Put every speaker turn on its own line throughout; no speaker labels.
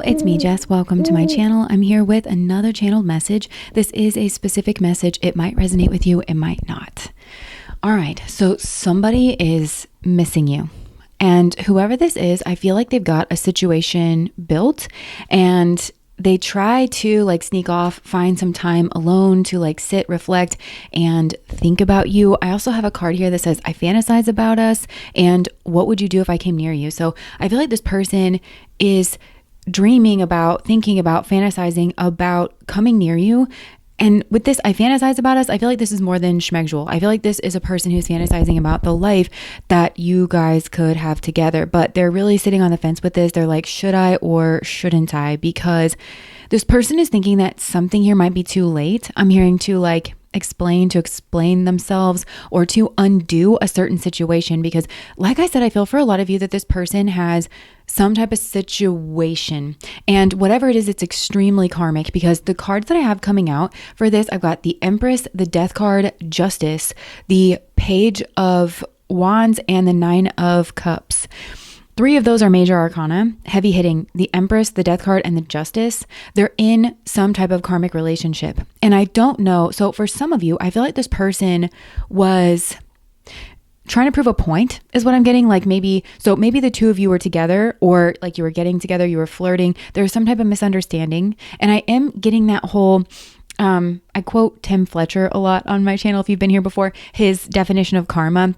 it's me, Jess. Welcome to my channel. I'm here with another channeled message. This is a specific message. It might resonate with you, it might not. All right, so somebody is missing you. And whoever this is, I feel like they've got a situation built and they try to like sneak off, find some time alone to like sit, reflect, and think about you. I also have a card here that says, I fantasize about us, and what would you do if I came near you? So I feel like this person is dreaming about, thinking about, fantasizing about coming near you. And with this, I fantasize about us, I feel like this is more than schmegzual. I feel like this is a person who's fantasizing about the life that you guys could have together, but they're really sitting on the fence with this. They're like, should I or shouldn't I? Because this person is thinking that something here might be too late. I'm hearing to like explain themselves or to undo a certain situation, because like I said, I feel for a lot of you that this person has some type of situation, and whatever it is, it's extremely karmic, because the cards that I have coming out for this, I've got the Empress, the Death card, Justice, the Page of Wands, and the Nine of Cups. 3 of those are major arcana, heavy hitting. The Empress, the Death card, and the Justice, they're in some type of karmic relationship. And I don't know. So for some of you, I feel like this person was trying to prove a point is what I'm getting. Like maybe the two of you were together, or like you were getting together, you were flirting. There was some type of misunderstanding. And I am getting that whole, I quote Tim Fletcher a lot on my channel. If you've been here before, his definition of karma,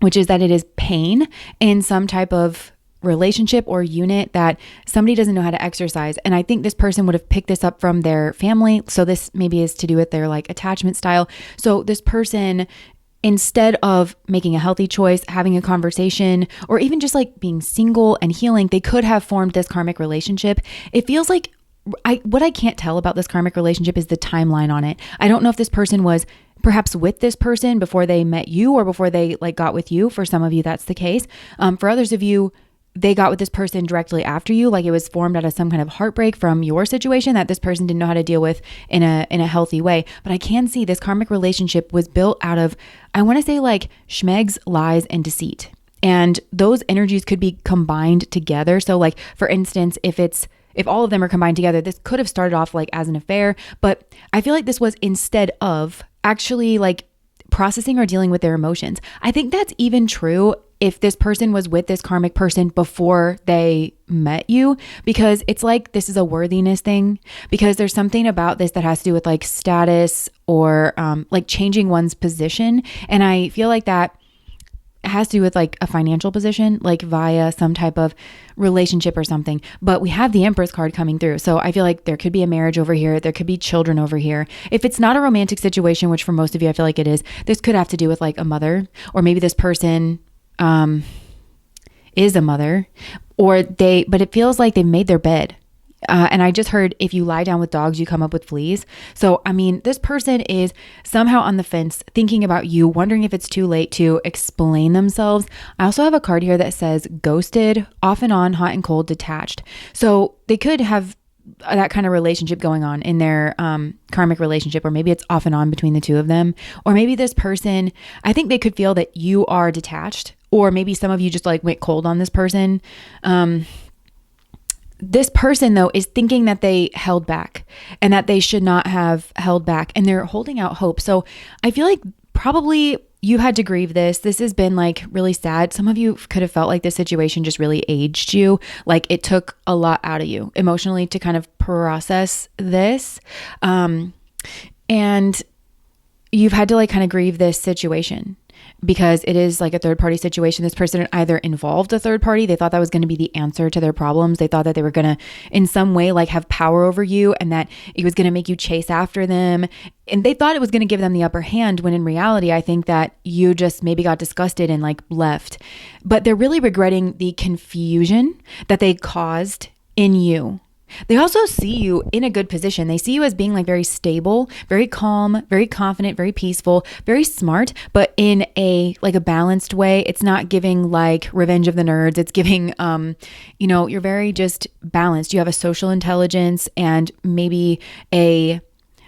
which is that it is pain in some type of relationship or unit that somebody doesn't know how to exercise. And I think this person would have picked this up from their family. So this maybe is to do with their like attachment style. So this person, instead of making a healthy choice, having a conversation, or even just like being single and healing, they could have formed this karmic relationship. It feels like what I can't tell about this karmic relationship is the timeline on it. I don't know if this person was perhaps with this person before they met you or before they like got with you. For some of you, that's the case. For others of you, they got with this person directly after you, like it was formed out of some kind of heartbreak from your situation that this person didn't know how to deal with in a healthy way. But I can see this karmic relationship was built out of, I want to say like schmegs, lies, and deceit. And those energies could be combined together. So like, for instance, if all of them are combined together, this could have started off like as an affair, but I feel like this was instead of actually like processing or dealing with their emotions. I think that's even true if this person was with this karmic person before they met you, because it's like this is a worthiness thing, because there's something about this that has to do with like status or like changing one's position. And I feel like that has to do with like a financial position, like via some type of relationship or something. But we have the Empress card coming through. So I feel like there could be a marriage over here. There could be children over here. If it's not a romantic situation, which for most of you, I feel like it is, this could have to do with like a mother, or maybe this person is a mother, but it feels like they made their bed. And I just heard, if you lie down with dogs, you come up with fleas. So, I mean, this person is somehow on the fence, thinking about you, wondering if it's too late to explain themselves. I also have a card here that says ghosted, off and on, hot and cold, detached. So they could have that kind of relationship going on in their karmic relationship, or maybe it's off and on between the two of them. Or maybe this person, I think they could feel that you are detached, or maybe some of you just like went cold on this person. This person though is thinking that they held back and that they should not have held back, and they're holding out hope. So I feel like probably you had to grieve this. This has been like really sad. Some of you could have felt like this situation just really aged you. Like it took a lot out of you emotionally to kind of process this. And you've had to like kind of grieve this situation, because it is like a third party situation. This person either involved a third party. They thought that was going to be the answer to their problems. They thought that they were going to in some way like have power over you, and that it was going to make you chase after them. And they thought it was going to give them the upper hand, when in reality, I think that you just maybe got disgusted and like left. But they're really regretting the confusion that they caused in you. They also see you in a good position. They see you as being like very stable, very calm, very confident, very peaceful, very smart, but in a like a balanced way. It's not giving like Revenge of the Nerds. It's giving, you're very just balanced. You have a social intelligence and maybe a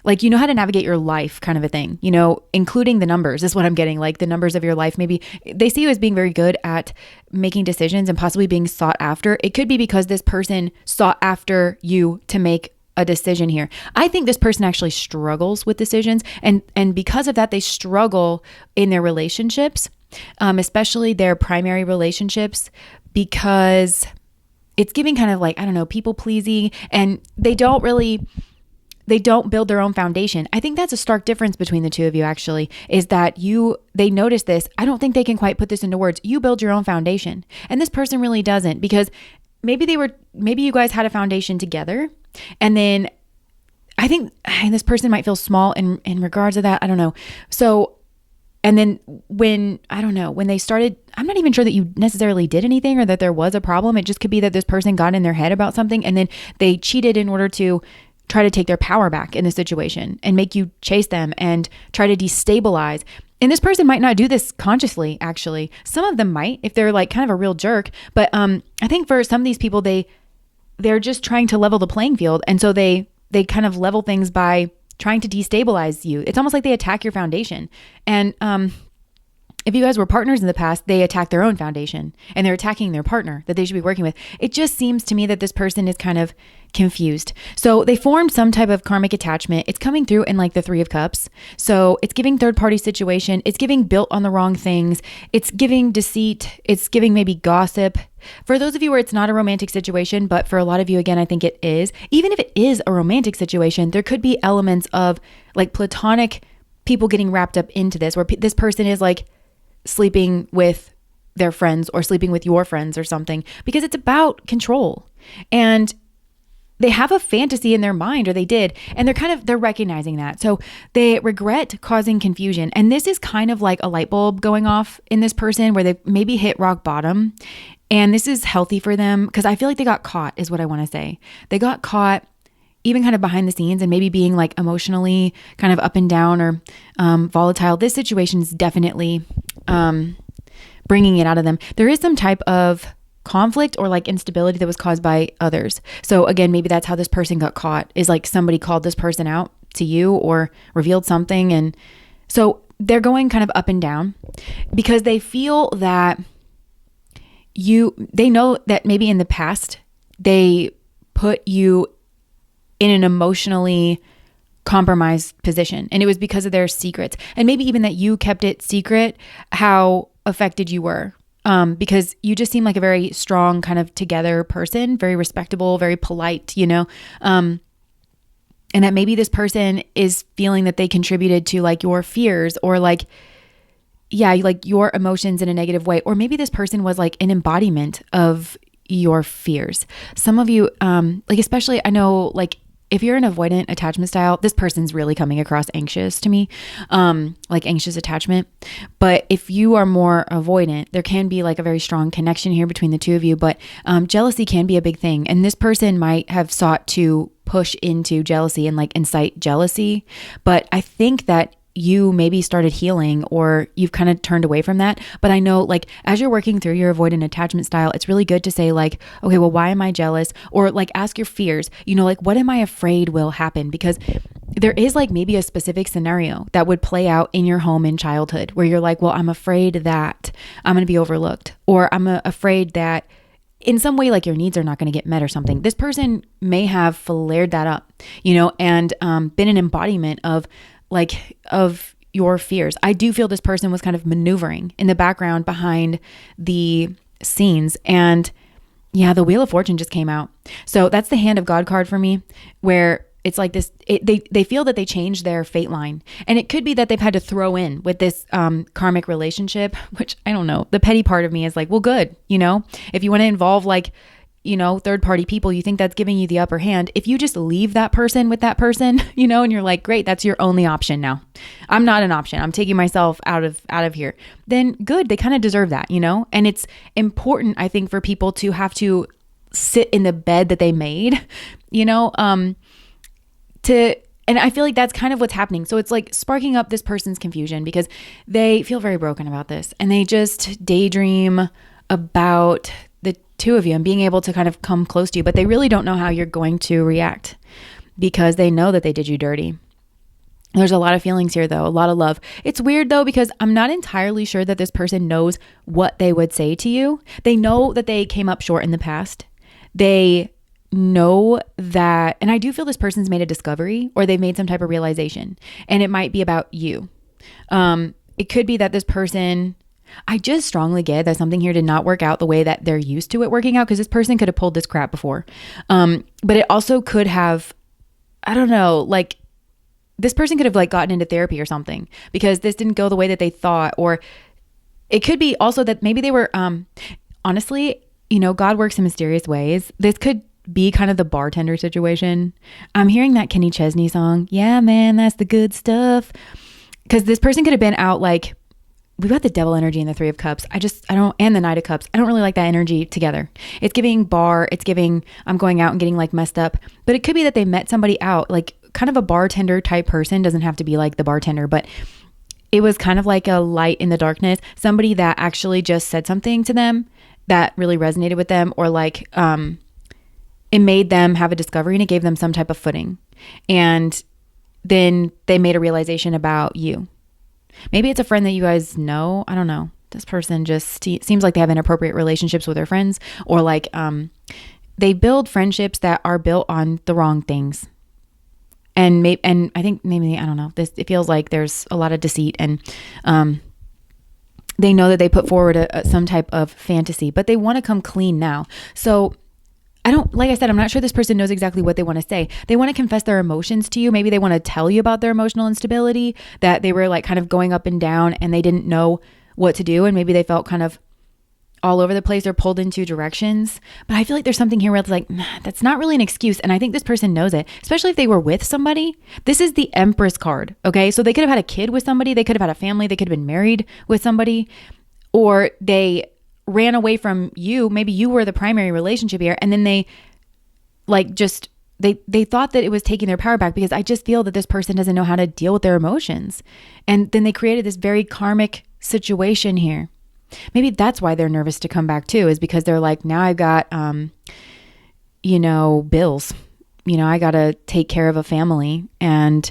like, you know how to navigate your life kind of a thing, you know, including the numbers is what I'm getting, like the numbers of your life. Maybe they see you as being very good at making decisions and possibly being sought after. It could be because this person sought after you to make a decision here. I think this person actually struggles with decisions, and because of that, they struggle in their relationships, especially their primary relationships, because it's giving kind of like, I don't know, people pleasing, and they don't build their own foundation. I think that's a stark difference between the two of you, actually, is that they notice this. I don't think they can quite put this into words. You build your own foundation, and this person really doesn't, because maybe you guys had a foundation together, and then I think this person might feel small in regards to that. I don't know. So, and then when they started, I'm not even sure that you necessarily did anything or that there was a problem. It just could be that this person got in their head about something, and then they cheated in order to try to take their power back in the situation and make you chase them and try to destabilize. And this person might not do this consciously, actually. Some of them might, if they're like kind of a real jerk. But I think for some of these people, they're just trying to level the playing field. And so they kind of level things by trying to destabilize you. It's almost like they attack your foundation. And if you guys were partners in the past, they attack their own foundation, and they're attacking their partner that they should be working with. It just seems to me that this person is kind of confused. So they formed some type of karmic attachment. It's coming through in like the 3 of Cups. So it's giving third party situation. It's giving built on the wrong things. It's giving deceit. It's giving maybe gossip. For those of you where it's not a romantic situation, but for a lot of you, again, I think it is. Even if it is a romantic situation, there could be elements of like platonic people getting wrapped up into this, where this person is like sleeping with their friends or sleeping with your friends or something, because it's about control. And they have a fantasy in their mind, or they did, and they're recognizing that. So they regret causing confusion. And this is kind of like a light bulb going off in this person where they maybe hit rock bottom. And this is healthy for them, because I feel like they got caught is what I want to say. They got caught even kind of behind the scenes and maybe being like emotionally kind of up and down or volatile. This situation is definitely bringing it out of them. There is some type of conflict or like instability that was caused by others. So again, maybe that's how this person got caught, is like somebody called this person out to you or revealed something. And so they're going kind of up and down because they feel that they know that maybe in the past they put you in an emotionally compromised position, and it was because of their secrets, and maybe even that you kept it secret how affected you were, because you just seem like a very strong kind of together person, very respectable, very polite, and that maybe this person is feeling that they contributed to like your fears or like your emotions in a negative way, or maybe this person was like an embodiment of your fears. Some of you, like especially I know like if you're an avoidant attachment style, this person's really coming across anxious to me, like anxious attachment. But if you are more avoidant, there can be like a very strong connection here between the two of you. But jealousy can be a big thing. And this person might have sought to push into jealousy and like incite jealousy. But I think that you maybe started healing, or you've kind of turned away from that. But I know like as you're working through your avoidant attachment style, it's really good to say like, okay, well, why am I jealous? Or like ask your fears, like what am I afraid will happen? Because there is like maybe a specific scenario that would play out in your home in childhood where you're like, well, I'm afraid that I'm going to be overlooked, or I'm afraid that in some way, like your needs are not going to get met or something. This person may have flared that up, and been an embodiment of your fears. I do feel this person was kind of maneuvering in the background behind the scenes. And yeah, the Wheel of Fortune just came out. So that's the Hand of God card for me, where it's like this, they feel that they changed their fate line. And it could be that they've had to throw in with this karmic relationship, which I don't know. The petty part of me is like, well, good. If you want to involve like, third party people, you think that's giving you the upper hand. If you just leave that person with that person, and you're like, great, that's your only option now. I'm not an option. I'm taking myself out of here. Then good. They kind of deserve that, and it's important, I think, for people to have to sit in the bed that they made, and I feel like that's kind of what's happening. So it's like sparking up this person's confusion because they feel very broken about this, and they just daydream about the two of you and being able to kind of come close to you, but they really don't know how you're going to react because they know that they did you dirty. There's a lot of feelings here though, a lot of love. It's weird though, because I'm not entirely sure that this person knows what they would say to you. They know that they came up short in the past. They know that, and I do feel this person's made a discovery or they've made some type of realization, and it might be about you. It could be that this person, I just strongly get that something here did not work out the way that they're used to it working out, because this person could have pulled this crap before. But it also could have, I don't know, like this person could have like gotten into therapy or something because this didn't go the way that they thought. Or it could be also that maybe they were, honestly, God works in mysterious ways. This could be kind of the bartender situation. I'm hearing that Kenny Chesney song. Yeah, man, that's the good stuff. Because this person could have been out like, we've got the devil energy in the Three of Cups. I don't, and the Knight of Cups. I don't really like that energy together. It's giving bar. It's giving, I'm going out and getting like messed up. But it could be that they met somebody out, like kind of a bartender type person. Doesn't have to be like the bartender, but it was kind of like a light in the darkness. Somebody that actually just said something to them that really resonated with them, or like, it made them have a discovery and it gave them some type of footing. And then they made a realization about you. Maybe it's a friend that you guys know. I don't know. This person just seems like they have inappropriate relationships with their friends, or like they build friendships that are built on the wrong things. And I think maybe, I don't know, it feels like there's a lot of deceit, and they know that they put forward some type of fantasy, but they want to come clean now. So like I said, I'm not sure this person knows exactly what they want to say. They want to confess their emotions to you. Maybe they want to tell you about their emotional instability, that they were like kind of going up and down and they didn't know what to do. And maybe they felt kind of all over the place or pulled in two directions. But I feel like there's something here where it's like, that's not really an excuse. And I think this person knows it, especially if they were with somebody. This is the Empress card. Okay. So they could have had a kid with somebody. They could have had a family. They could have been married with somebody, or they ran away from you. Maybe you were the primary relationship here. And then they like just, they thought that it was taking their power back, because I just feel that this person doesn't know how to deal with their emotions. And then they created this very karmic situation here. Maybe that's why they're nervous to come back too, is because they're like, now I've got, bills, I got to take care of a family. And,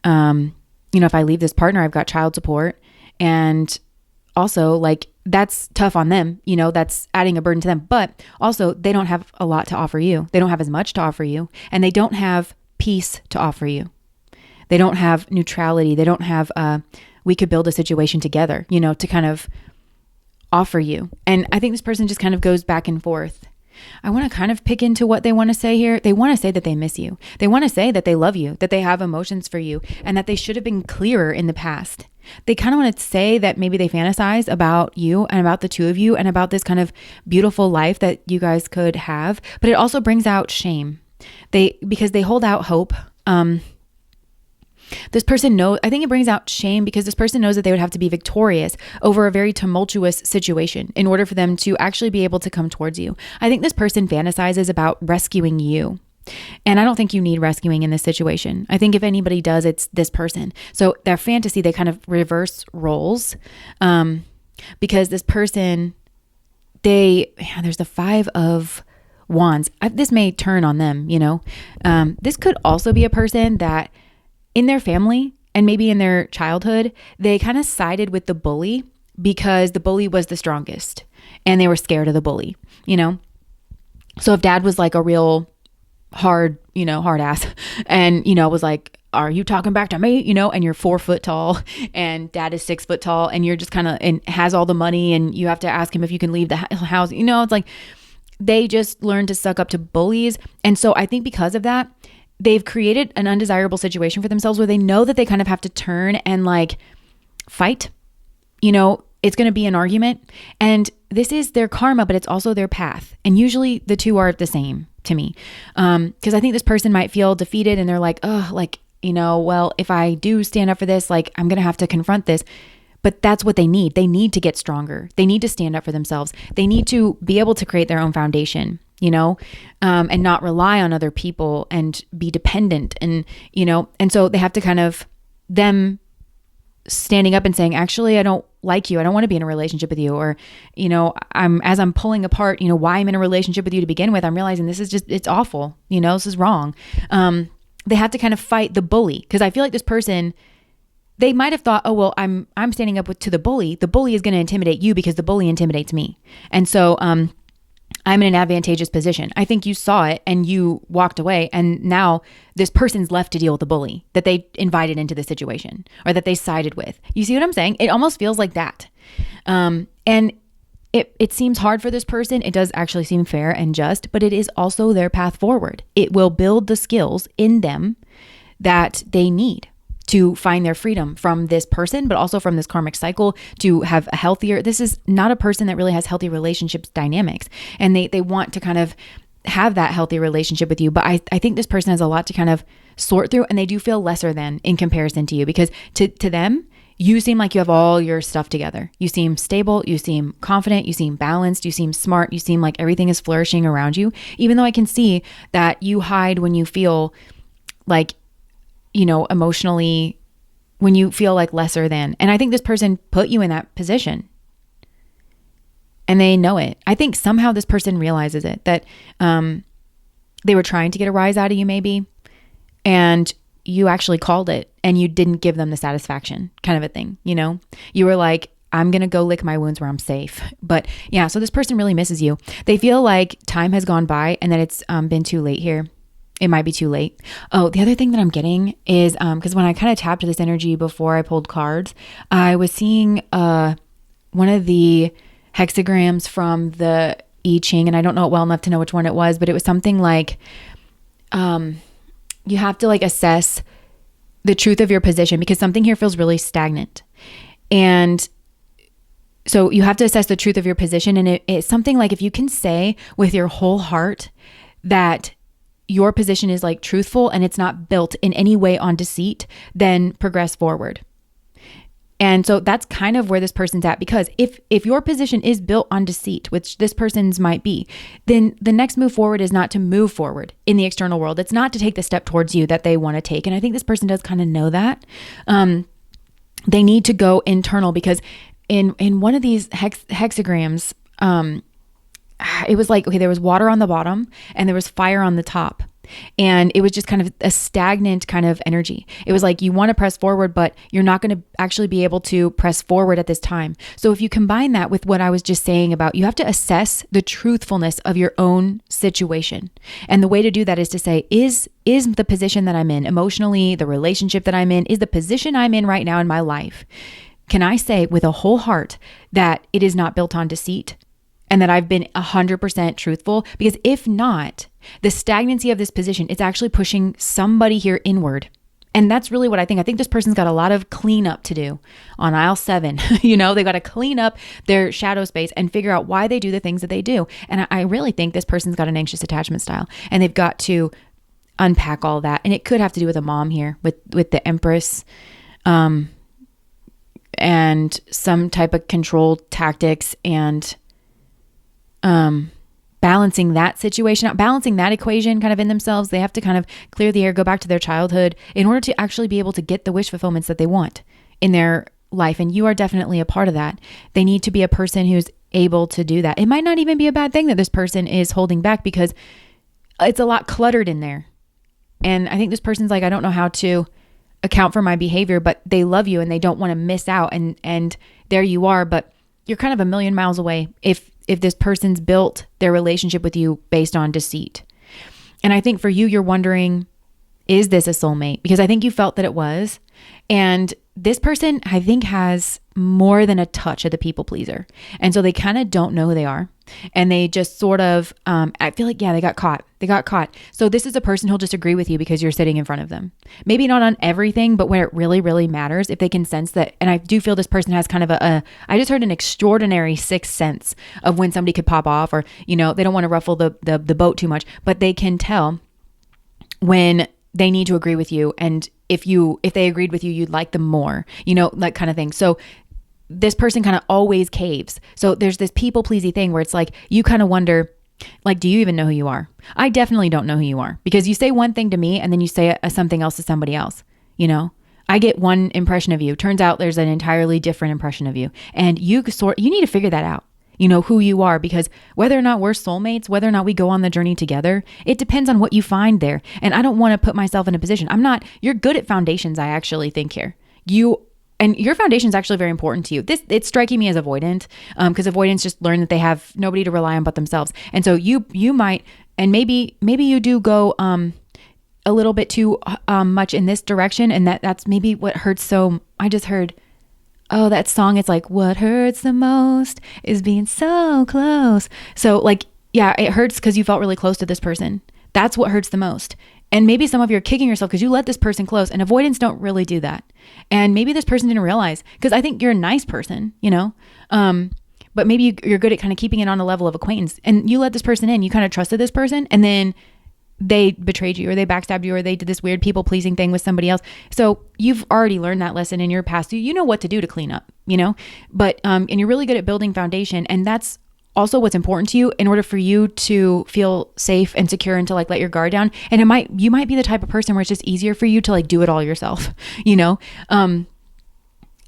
if I leave this partner, I've got child support. And also like, that's tough on them, that's adding a burden to them. But also they don't have a lot to offer you. They don't have as much to offer you, and they don't have peace to offer you. They don't have neutrality. They don't have, we could build a situation together, to kind of offer you. And I think this person just kind of goes back and forth. I want to kind of pick into what they want to say here. They want to say that they miss you. They want to say that they love you, that they have emotions for you, and that they should have been clearer in the past. They kind of want to say that maybe they fantasize about you and about the two of you and about this kind of beautiful life that you guys could have. But it also brings out shame. Because they hold out hope. This person I think it brings out shame because this person knows that they would have to be victorious over a very tumultuous situation in order for them to actually be able to come towards you. I think this person fantasizes about rescuing you. And I don't think you need rescuing in this situation. I think if anybody does, it's this person. So their fantasy, they kind of reverse roles, because this person, there's the Five of Wands. This may turn on them, this could also be a person that in their family and maybe in their childhood, they kind of sided with the bully because the bully was the strongest and they were scared of the bully, So if dad was like a real hard ass and, was like, are you talking back to me? And you're 4 foot tall and dad is 6 foot tall and you're just kind of, and has all the money and you have to ask him if you can leave the house. It's like they just learned to suck up to bullies. And so I think because of that, they've created an undesirable situation for themselves where they know that they kind of have to turn and like fight. It's going to be an argument, and this is their karma, but it's also their path. And usually the two are the same to me. Because I think this person might feel defeated and they're like, oh, like, well, if I do stand up for this, like I'm going to have to confront this. But that's what they need. They need to get stronger. They need to stand up for themselves. They need to be able to create their own foundation, and not rely on other people and be dependent. And, and so they have to kind of them standing up and saying, actually, I don't like you. I don't want to be in a relationship with you. Or, as I'm pulling apart, why I'm in a relationship with you to begin with, I'm realizing this is just, it's awful. This is wrong. they have to kind of fight the bully. Because I feel like this person, they might have thought, oh, well, I'm standing up to the bully. The bully is going to intimidate you because the bully intimidates me. And so I'm in an advantageous position. I think you saw it and you walked away. And now this person's left to deal with the bully that they invited into the situation or that they sided with. You see what I'm saying? It almost feels like that. And it seems hard for this person. It does actually seem fair and just, but it is also their path forward. It will build the skills in them that they need to find their freedom from this person, but also from this karmic cycle, to have a healthier, this is not a person that really has healthy relationships dynamics. And they want to kind of have that healthy relationship with you. But I think this person has a lot to kind of sort through, and they do feel lesser than in comparison to you, because to them, you seem like you have all your stuff together. You seem stable, you seem confident, you seem balanced, you seem smart, you seem like everything is flourishing around you. Even though I can see that you hide when you feel like, emotionally, when you feel like lesser than. And I think this person put you in that position and they know it. I think somehow this person realizes it, that they were trying to get a rise out of you maybe, and you actually called it and you didn't give them the satisfaction, kind of a thing. You were like, I'm going to go lick my wounds where I'm safe. But yeah, so this person really misses you. They feel like time has gone by and that it's been too late here. It might be too late. Oh, the other thing that I'm getting is, because when I kind of tapped this energy before I pulled cards, I was seeing one of the hexagrams from the I Ching, and I don't know it well enough to know which one it was, but it was something like, you have to like assess the truth of your position, because something here feels really stagnant. And so you have to assess the truth of your position. And it's something like, if you can say with your whole heart that your position is like truthful and it's not built in any way on deceit, then progress forward. And so that's kind of where this person's at, because if your position is built on deceit, which this person's might be, then the next move forward is not to move forward in the external world. It's not to take the step towards you that they want to take. And I think this person does kind of know that. They need to go internal, because in one of these hexagrams, it was like, okay, there was water on the bottom and there was fire on the top. And it was just kind of a stagnant kind of energy. It was like, you want to press forward, but you're not going to actually be able to press forward at this time. So if you combine that with what I was just saying about, you have to assess the truthfulness of your own situation. And the way to do that is to say, is the position that I'm in emotionally, the relationship that I'm in, is the position I'm in right now in my life, can I say with a whole heart that it is not built on deceit? And that I've been 100% truthful? Because if not, the stagnancy of this position, it's actually pushing somebody here inward. And that's really what I think. I think this person's got a lot of cleanup to do on aisle 7. They got to clean up their shadow space and figure out why they do the things that they do. And I really think this person's got an anxious attachment style, and they've got to unpack all that. And it could have to do with a mom here, with the Empress, and some type of control tactics, and balancing that situation out, balancing that equation kind of in themselves. They have to kind of clear the air, go back to their childhood in order to actually be able to get the wish fulfillments that they want in their life. And you are definitely a part of that. They need to be a person who's able to do that. It might not even be a bad thing that this person is holding back, because it's a lot cluttered in there. And I think this person's like, I don't know how to account for my behavior, but they love you and they don't want to miss out. And there you are, but you're kind of a million miles away if this person's built their relationship with you based on deceit. And I think for you, you're wondering, is this a soulmate? Because I think you felt that it was. And this person, I think, has more than a touch of the people pleaser. And so they kind of don't know who they are. And they just sort of, I feel like, they got caught. They got caught. So this is a person who'll just agree with you because you're sitting in front of them. Maybe not on everything, but when it really, really matters, if they can sense that. And I do feel this person has kind of I just heard an extraordinary sixth sense of when somebody could pop off, or, they don't want to ruffle the boat too much, but they can tell when they need to agree with you. And if they agreed with you, you'd like them more, that kind of thing. So this person kind of always caves. So there's this people pleasy thing where it's like, you kind of wonder, like, do you even know who you are? I definitely don't know who you are, because you say one thing to me and then you say something else to somebody else. I get one impression of you. Turns out there's an entirely different impression of you. And you need to figure that out. who you are, because whether or not we're soulmates, whether or not we go on the journey together, it depends on what you find there. And I don't want to put myself in a position. You're good at foundations, I actually think here. And your foundation is actually very important to you. It's striking me as avoidant, because avoidants just learn that they have nobody to rely on but themselves. And so you might, and maybe you do go a little bit too much in this direction, and that's maybe what hurts. So I just heard, oh, that song, it's like, what hurts the most is being so close. So like, yeah, it hurts because you felt really close to this person. That's what hurts the most. And maybe some of you are kicking yourself because you let this person close, and avoidants don't really do that. And maybe this person didn't realize, because I think you're a nice person, but maybe you're good at kind of keeping it on a level of acquaintance, and you let this person in, you kind of trusted this person, and then they betrayed you, or they backstabbed you, or they did this weird people pleasing thing with somebody else. So you've already learned that lesson in your past. You know what to do to clean up, but, and you're really good at building foundation. And that's also what's important to you in order for you to feel safe and secure and to like let your guard down. And you might be the type of person where it's just easier for you to like do it all yourself,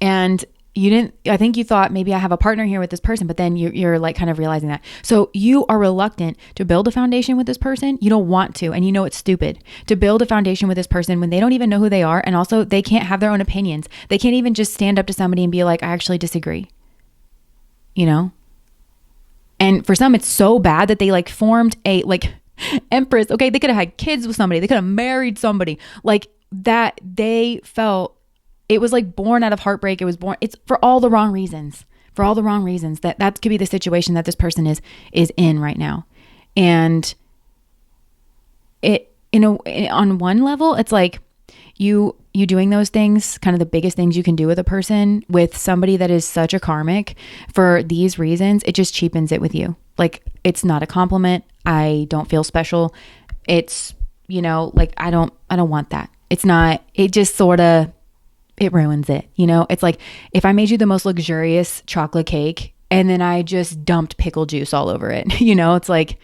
and I think you thought maybe I have a partner here with this person, but then you're like kind of realizing that. So you are reluctant to build a foundation with this person. You don't want to, and it's stupid to build a foundation with this person when they don't even know who they are. And also they can't have their own opinions. They can't even just stand up to somebody and be like, I actually disagree, And for some, it's so bad that they like formed a like empress. Okay. They could have had kids with somebody. They could have married somebody like that. They felt it was like born out of heartbreak. It's for all the wrong reasons, that could be the situation that this person is in right now. And it, on one level, it's like you doing those things, kind of the biggest things you can do with a person, with somebody that is such a karmic for these reasons, it just cheapens it with you. Like, it's not a compliment. I don't feel special. It's, like, I don't want that. It's not, it just sort of, it ruins it. It's like if I made you the most luxurious chocolate cake and then I just dumped pickle juice all over it, it's like,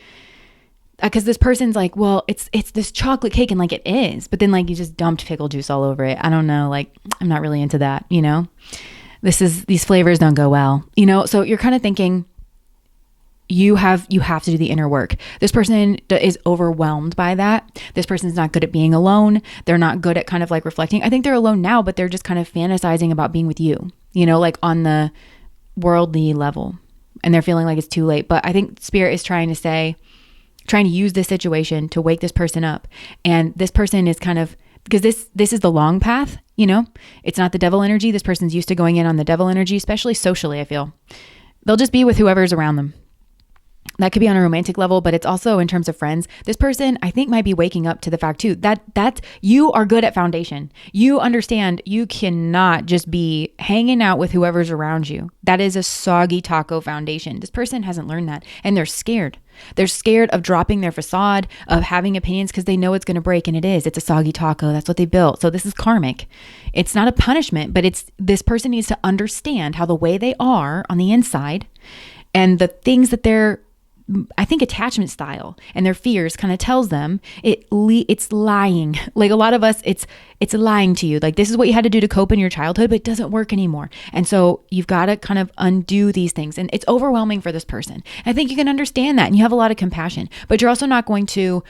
because this person's like, well, it's this chocolate cake, and like it is, but then like you just dumped pickle juice all over it. I don't know. Like, I'm not really into that. These flavors don't go well, so you're kind of thinking, you have to do the inner work. This person is overwhelmed by that. This person's not good at being alone. They're not good at kind of like reflecting. I think they're alone now, but they're just kind of fantasizing about being with you, like on the worldly level, and they're feeling like it's too late. But I think Spirit is trying to use this situation to wake this person up. And this person is kind of, because this is the long path, it's not the devil energy. This person's used to going in on the devil energy, especially socially. I feel they'll just be with whoever's around them. That could be on a romantic level, but it's also in terms of friends. This person, I think, might be waking up to the fact too, that you are good at foundation. You understand you cannot just be hanging out with whoever's around you. That is a soggy taco foundation. This person hasn't learned that, and they're scared. They're scared of dropping their facade, of having opinions, because they know it's going to break, and it's a soggy taco. That's what they built. So this is karmic. It's not a punishment, but this person needs to understand how the way they are on the inside and the things that I think attachment style and their fears kind of tells them it's lying. Like a lot of us, it's lying to you. Like, this is what you had to do to cope in your childhood, but it doesn't work anymore. And so you've got to kind of undo these things, and it's overwhelming for this person. I think you can understand that, and you have a lot of compassion, but you're also not going to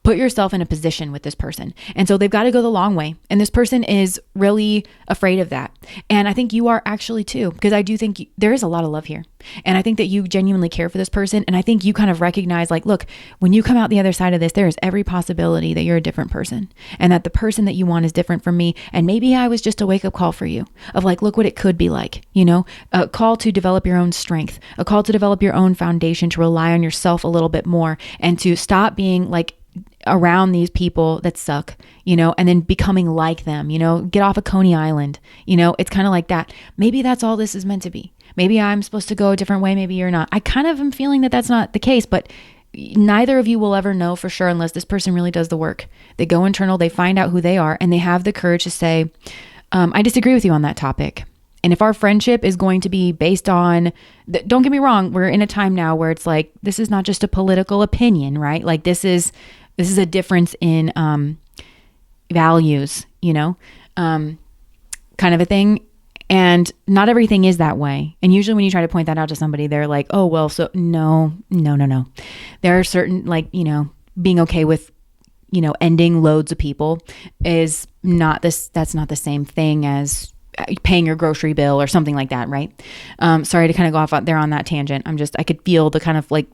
put yourself in a position with this person. And so they've got to go the long way. And this person is really afraid of that. And I think you are actually too, because I do think there is a lot of love here. And I think that you genuinely care for this person. And I think you kind of recognize, like, look, when you come out the other side of this, there is every possibility that you're a different person, and that the person that you want is different from me. And maybe I was just a wake up call for you of like, look what it could be like, a call to develop your own strength, a call to develop your own foundation, to rely on yourself a little bit more, and to stop being like around these people that suck, and then becoming like them, get off of Coney Island, it's kind of like that. Maybe that's all this is meant to be. Maybe I'm supposed to go a different way. Maybe you're not. I kind of am feeling that that's not the case, but neither of you will ever know for sure unless this person really does the work. They go internal, they find out who they are, and they have the courage to say, I disagree with you on that topic. And if our friendship is going to be based on, don't get me wrong, we're in a time now where it's like, this is not just a political opinion, right? Like this is a difference in values, kind of a thing. And not everything is that way. And usually when you try to point that out to somebody, they're like, oh, well, so no. There are certain, like, being okay with, ending loads of people is not this. That's not the same thing as paying your grocery bill or something like that. Right. Sorry to kind of go off out there on that tangent. I could feel the kind of like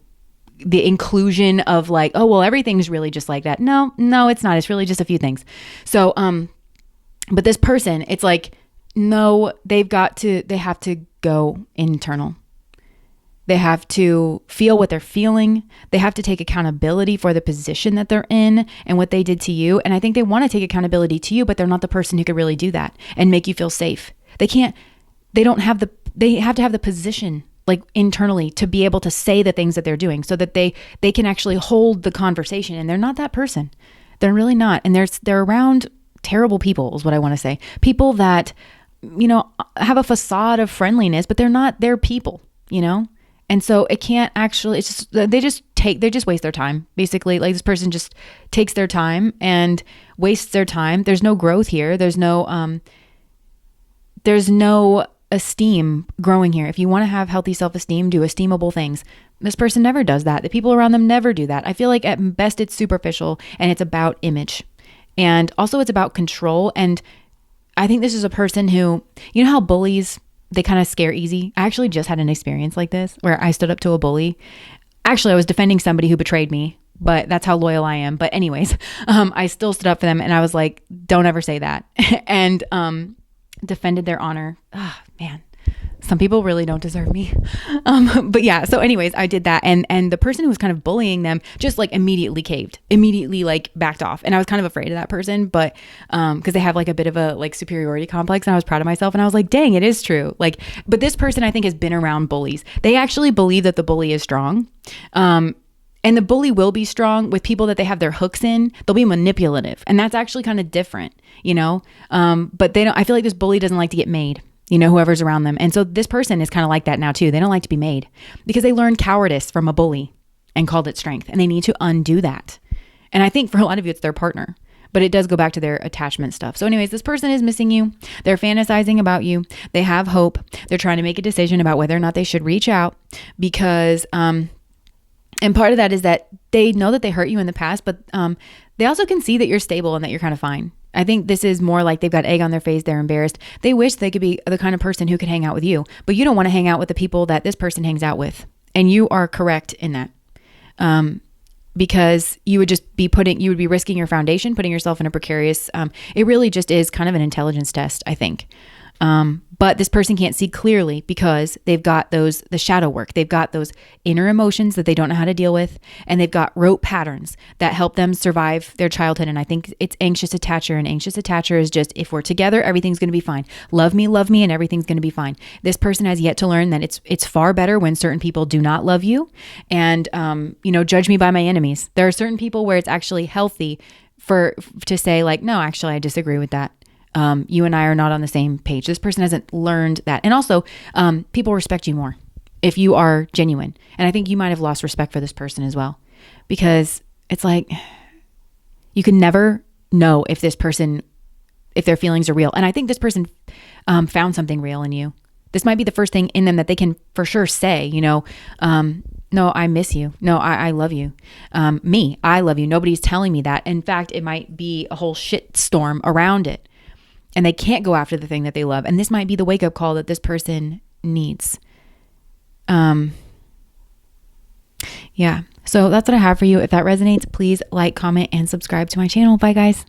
the inclusion of like, oh, well, everything's really just like that. No, it's not. It's really just a few things. So, but this person, it's like, no, they have to go internal. They have to feel what they're feeling. They have to take accountability for the position that they're in and what they did to you. And I think they want to take accountability to you, but they're not the person who could really do that and make you feel safe. They have to have the position like internally to be able to say the things that they're doing so that they can actually hold the conversation. And they're not that person. They're really not. And they're around terrible people is what I want to say. People that, have a facade of friendliness, but they're not their people, And so it can't actually, it's just, they just waste their time. Basically, like this person just takes their time and wastes their time. There's no growth here. There's no esteem growing here. If you want to have healthy self-esteem, do esteemable things. This person never does that. The people around them never do that. I feel like at best it's superficial and it's about image. And also it's about control. And I think this is a person who, how bullies, they kind of scare easy. I actually just had an experience like this where I stood up to a bully. Actually, I was defending somebody who betrayed me, but that's how loyal I am. But anyways, I still stood up for them and I was like, don't ever say that. And defended their honor. Oh, man. Some people really don't deserve me. But yeah, so anyways, I did that. And the person who was kind of bullying them just like immediately caved, immediately like backed off. And I was kind of afraid of that person, but because they have like a bit of a like superiority complex and I was proud of myself and I was like, dang, it is true. Like, but this person I think has been around bullies. They actually believe that the bully is strong. And the bully will be strong with people that they have their hooks in. They'll be manipulative. And that's actually kind of different, but I feel like this bully doesn't like to get made. Whoever's around them. And so this person is kind of like that now too. They don't like to be made because they learned cowardice from a bully and called it strength. And they need to undo that. And I think for a lot of you, it's their partner, but it does go back to their attachment stuff. So anyways, this person is missing you. They're fantasizing about you. They have hope. They're trying to make a decision about whether or not they should reach out because, and part of that is that they know that they hurt you in the past, but they also can see that you're stable and that you're kind of fine. I think this is more like they've got egg on their face. They're embarrassed. They wish they could be the kind of person who could hang out with you, but you don't want to hang out with the people that this person hangs out with. And you are correct in that. Because you would be risking your foundation, putting yourself in a precarious, it really just is kind of an intelligence test, I think. But this person can't see clearly because they've got the shadow work. They've got those inner emotions that they don't know how to deal with. And they've got rote patterns that help them survive their childhood. And I think it's anxious attacher. And anxious attacher is just, if we're together, everything's going to be fine. Love me, and everything's going to be fine. This person has yet to learn that it's far better when certain people do not love you and, judge me by my enemies. There are certain people where it's actually healthy to say like, no, actually, I disagree with that. You and I are not on the same page. This person hasn't learned that. And also, people respect you more if you are genuine. And I think you might have lost respect for this person as well, because it's like, you can never know if their feelings are real. And I think this person, found something real in you. This might be the first thing in them that they can for sure say, no, I miss you. No, I love you. I love you. Nobody's telling me that. In fact, it might be a whole shit storm around it. And they can't go after the thing that they love. And this might be the wake-up call that this person needs. Yeah. So that's what I have for you. If that resonates, please like, comment, and subscribe to my channel. Bye, guys.